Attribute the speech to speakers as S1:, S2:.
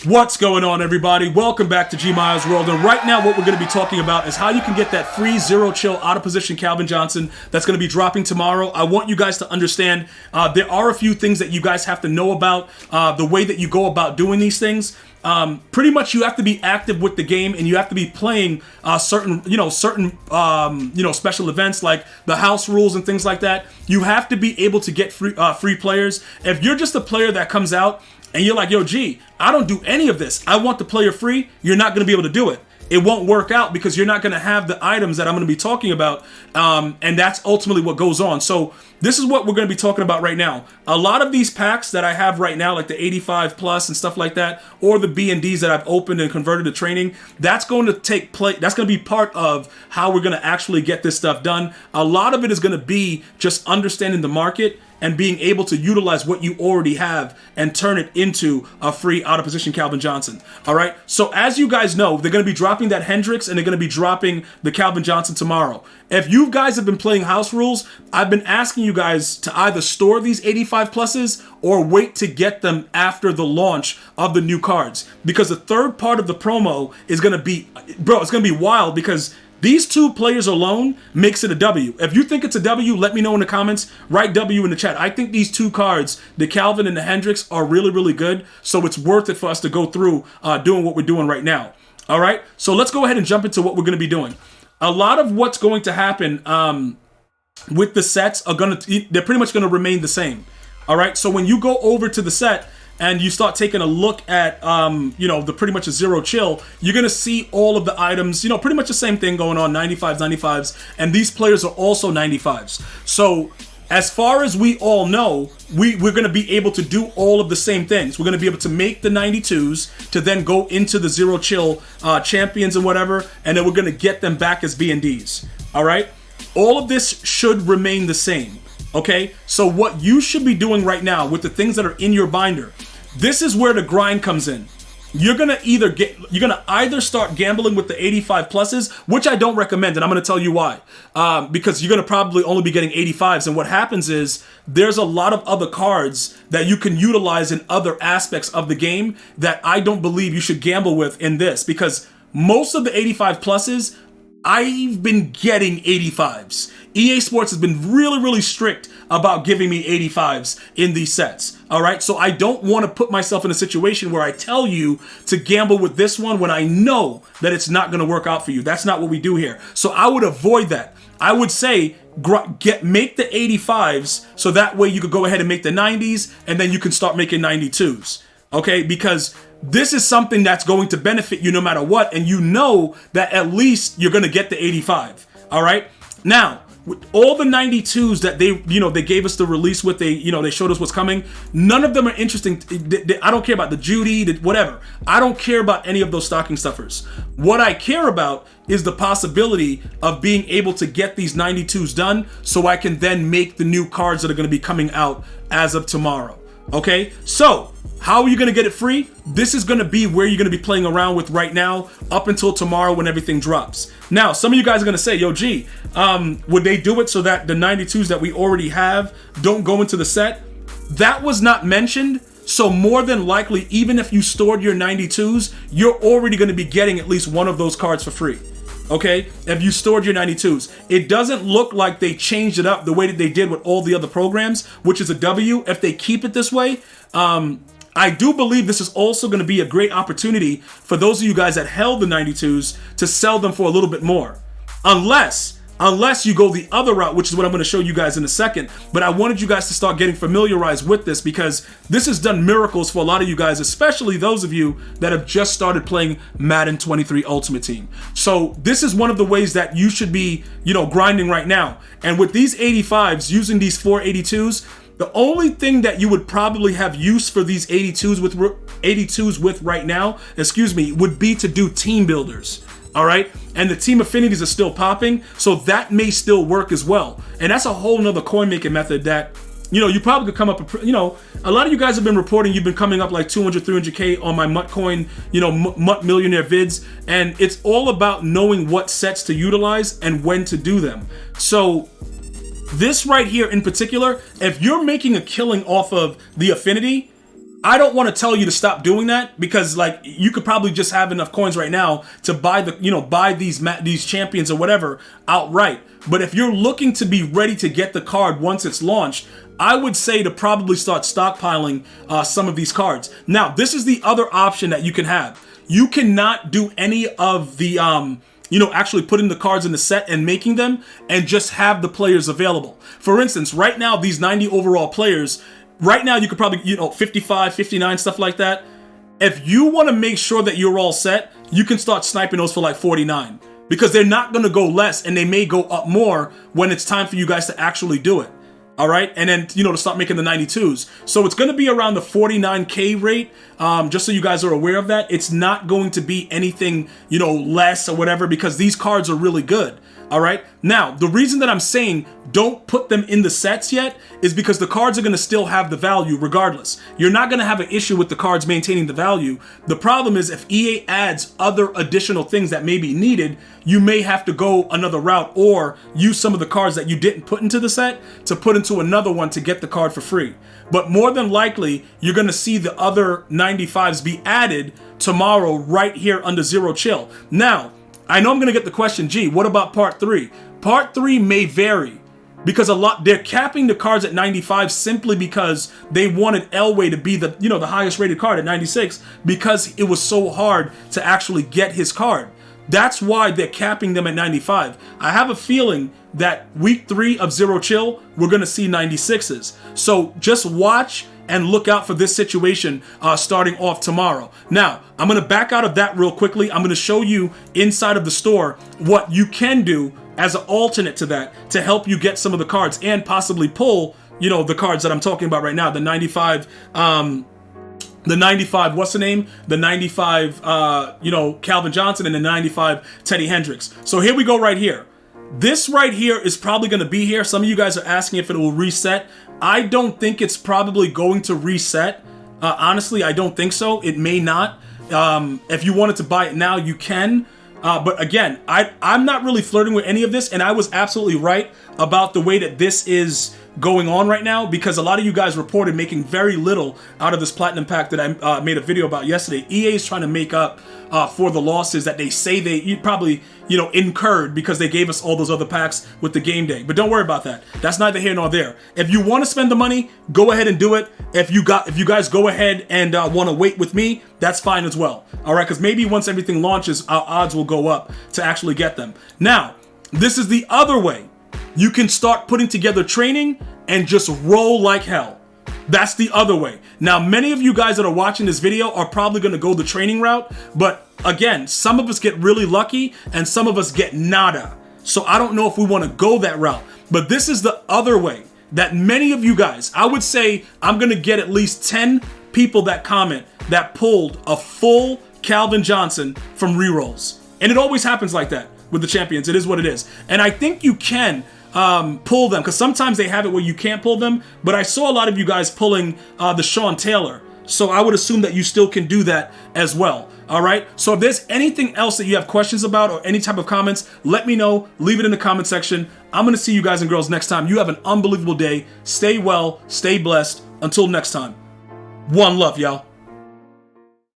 S1: What's going on, everybody? Welcome back to GmiasWorld, and right now what we're going to be talking about is how you can get that free zero chill out of position Calvin Johnson that's going to be dropping tomorrow. I want you guys to understand there are a few things that you guys have to know about the way that you go about doing these things. Pretty much you have to be active with the game, and you have to be playing certain special events like the house rules and things like that. You have to be able to get free players. If you're just a player that comes out and you're like, yo, G, I don't do any of this, I want the player free, you're not going to be able to do it. It won't work out because you're not going to have the items that I'm going to be talking about, and that's ultimately what goes on. So this is what we're going to be talking about right now. A lot of these packs that I have right now, like the 85 plus and stuff like that, or the B&Ds that I've opened and converted to training, that's going to take place. That's going to be part of how we're going to actually get this stuff done. A lot of it is going to be just understanding the market and being able to utilize what you already have and turn it into a free out of position Calvin Johnson. All right. So as you guys know, they're going to be dropping that Hendricks and they're going to be dropping the Calvin Johnson tomorrow. If you guys have been playing house rules, I've been asking you guys to either store these 85 pluses or wait to get them after the launch of the new cards, because the third part of the promo is going to be, it's going to be wild, because these two players alone makes it a W. If you think it's a W, let me know in the comments. Write W in the chat. I think these two cards, the Calvin and the Hendricks, are really, really good. So it's worth it for us to go through doing what we're doing right now. All right. So let's go ahead and jump into what we're going to be doing. A lot of what's going to happen with the sets they're pretty much going to remain the same. All right. So when you go over to the set and you start taking a look at, the pretty much a zero chill, you're going to see all of the items, pretty much the same thing going on, 95s, and these players are also 95s. So as far as we all know, we're going to be able to do all of the same things. We're going to be able to make the 92s to then go into the zero chill champions and whatever, and then we're going to get them back as B&Ds. All right? All of this should remain the same. Okay, so what you should be doing right now with the things that are in your binder, this is where the grind comes in. You're gonna either start gambling with the 85 pluses, which I don't recommend, and I'm gonna tell you why. Because you're gonna probably only be getting 85s, and what happens is there's a lot of other cards that you can utilize in other aspects of the game that I don't believe you should gamble with in this, because most of the 85 pluses, I've been getting 85s. EA Sports has been really, really strict about giving me 85s in these sets. All right, so I don't want to put myself in a situation where I tell you to gamble with this one when I know that it's not going to work out for you. That's not what we do here. So I would avoid that. I would say make the 85s so that way you could go ahead and make the 90s, and then you can start making 92s. Okay, because this is something that's going to benefit you no matter what, and you know that at least you're going to get the 85. All right, now with all the 92s that they gave us the release with, they showed us what's coming. None of them are interesting. I don't care about the Judy, whatever. I don't care about any of those stocking stuffers. What I care about is the possibility of being able to get these 92s done so I can then make the new cards that are going to be coming out as of tomorrow. Okay, so how are you going to get it free? This is going to be where you're going to be playing around with right now up until tomorrow when everything drops. Now, some of you guys are going to say, yo, G, would they do it so that the 92s that we already have don't go into the set? That was not mentioned. So more than likely, even if you stored your 92s, you're already going to be getting at least one of those cards for free. Okay, if you stored your 92s, it doesn't look like they changed it up the way that they did with all the other programs, which is a W. If they keep it this way, I do believe this is also going to be a great opportunity for those of you guys that held the 92s to sell them for a little bit more, unless you go the other route, which is what I'm going to show you guys in a second. But I wanted you guys to start getting familiarized with this, because this has done miracles for a lot of you guys, especially those of you that have just started playing Madden 23 Ultimate Team. So this is one of the ways that you should be, grinding right now. And with these 85s, using these 482s, the only thing that you would probably have use for these 82s with right now, would be to do team builders. All right, and the team affinities are still popping, so that may still work as well. And that's a whole nother coin making method that you probably could come up. A lot of you guys have been reporting you've been coming up like 200, 300K on my Mutt Coin, Mutt Millionaire vids, and it's all about knowing what sets to utilize and when to do them. So this right here in particular, if you're making a killing off of the affinity, I don't want to tell you to stop doing that, because like you could probably just have enough coins right now to buy buy these champions or whatever outright. But if you're looking to be ready to get the card once it's launched, I would say to probably start stockpiling some of these cards. Now, this is the other option that you can have. You cannot do any of the actually putting the cards in the set and making them and just have the players available. For instance, right now, these 90 overall players, right now, you could probably, 55, 59, stuff like that. If you want to make sure that you're all set, you can start sniping those for like 49, because they're not going to go less and they may go up more when it's time for you guys to actually do it. All right. And then, to start making the 92s. So it's going to be around the 49K rate. Just so you guys are aware of that. It's not going to be anything, less or whatever, because these cards are really good. All right. Now, the reason that I'm saying don't put them in the sets yet is because the cards are going to still have the value regardless. You're not going to have an issue with the cards maintaining the value. The problem is if EA adds other additional things that may be needed, you may have to go another route or use some of the cards that you didn't put into the set to put into another one to get the card for free. But more than likely, you're going to see the other 95s be added tomorrow right here under Zero Chill. Now, I know I'm going to get the question, gee, what about part 3? Part 3 may vary because they're capping the cards at 95 simply because they wanted Elway to be the highest rated card at 96 because it was so hard to actually get his card. That's why they're capping them at 95. I have a feeling that week 3 of Zero Chill, we're going to see 96s. So just watch and look out for this situation starting off tomorrow. Now, I'm going to back out of that real quickly. I'm going to show you inside of the store what you can do as an alternate to that to help you get some of the cards and possibly pull, the cards that I'm talking about right now, the 95, what's the name? The 95, Calvin Johnson, and the 95 Teddy Hendricks. So here we go right here. This right here is probably going to be here. Some of you guys are asking if it will reset. I don't think it's probably going to reset. Honestly, I don't think so. It may not. If you wanted to buy it now, you can. But again, I'm not really flirting with any of this, and I was absolutely right about the way that this is going on right now, because a lot of you guys reported making very little out of this platinum pack that I made a video about yesterday. EA is trying to make up for the losses that they say they probably incurred because they gave us all those other packs with the game day. But don't worry about that. That's neither here nor there. If you want to spend the money, go ahead and do it. If you guys go ahead and want to wait with me, that's fine as well. All right, because maybe once everything launches, our odds will go up to actually get them. Now, this is the other way. You can start putting together training and just roll like hell. That's the other way. Now, many of you guys that are watching this video are probably going to go the training route, but again, some of us get really lucky and some of us get nada. So I don't know if we want to go that route, but this is the other way that many of you guys, I would say I'm going to get at least 10 people that comment that pulled a full Calvin Johnson from rerolls. And it always happens like that with the champions. It is what it is. And I think you can pull them, because sometimes they have it where you can't pull them, but I saw a lot of you guys pulling the Sean Taylor, so I would assume that you still can do that as well. All right, so if there's anything else that you have questions about or any type of comments, let me know. Leave it in the comment section. I'm going to see you guys and girls next time. You have an unbelievable day. Stay well, stay blessed. Until next time, one love, y'all.